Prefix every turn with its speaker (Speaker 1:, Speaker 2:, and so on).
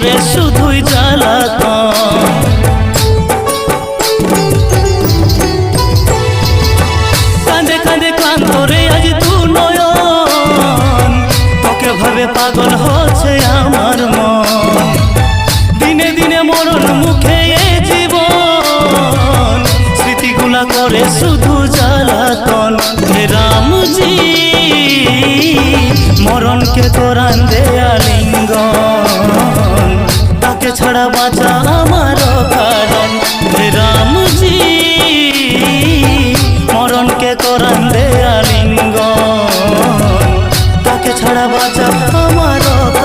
Speaker 1: করে শুধুই জ্বালাতন। কাঁদে কাঁদে ক্লান্ত রে আজ দু নয়ন, তোকে ভাবে পাগল হচ্ছে আমার মন। দিনে দিনে মরণ মুখে এ জীবন, স্মৃতিগুলা করে শুধু জ্বালাতন। হে রামজি মরণকে করান দে আলিঙ্গন, তাকে ছাড়া বাঁচা আমার